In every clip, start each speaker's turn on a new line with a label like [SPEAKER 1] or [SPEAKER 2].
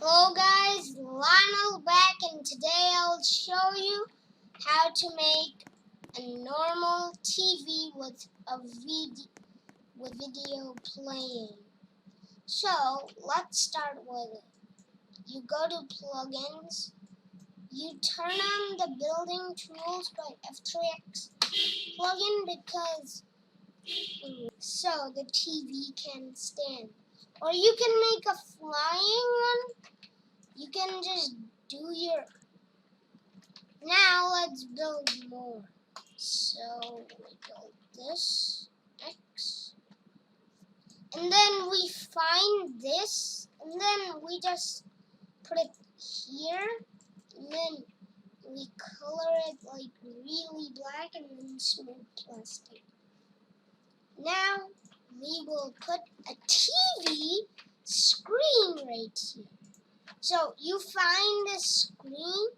[SPEAKER 1] Hello guys, Lionel back, and today I'll show you how to make a normal TV with video playing. So let's start with it. You go to plugins, you turn on the building tools by F3X plugin because so the TV can stand. Or you can make a flying one. You can just do your... Now let's build more. So we build this X. And then we find this. And then we just put it here. And then we color it like really black and then smooth plastic. Now we will put a TV screen right here. So you find the screen,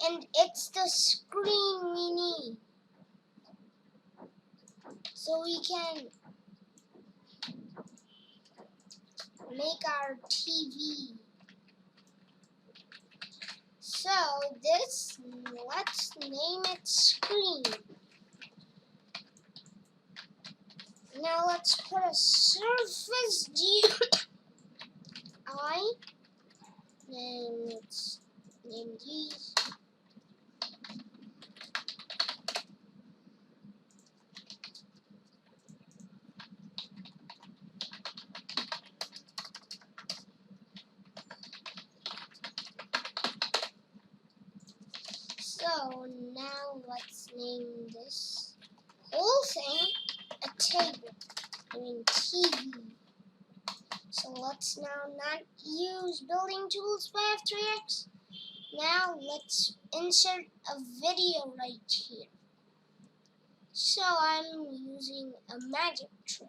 [SPEAKER 1] and it's the screen we need. So we can make our TV. So this, let's name it screen. Now let's put a surface GUI. Then let's name these. So now let's name this whole thing a table. TV. So let's now not use building tools by F3X. Now let's insert a video right here. So I'm using a magic trick.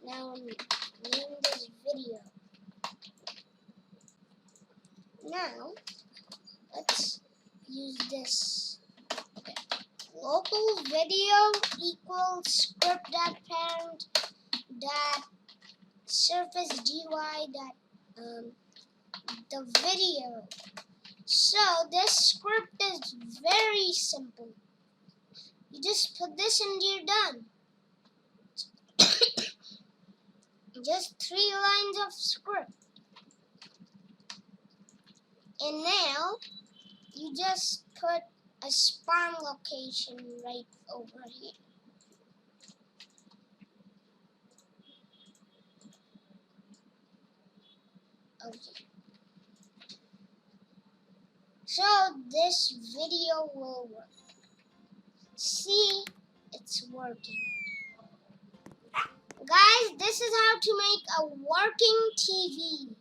[SPEAKER 1] Now name this video. Now let's use this. Okay. Local video equals script.parent dot surface GUI dot the video. So this script is very simple. You just put this and you're done. Just 3 lines of script. And now you just put a spawn location right over here. Okay. So this video will work. See, it's working. Guys, this is how to make a working TV.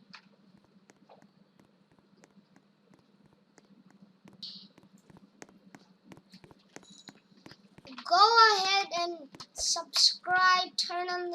[SPEAKER 1] Go ahead and subscribe, turn on the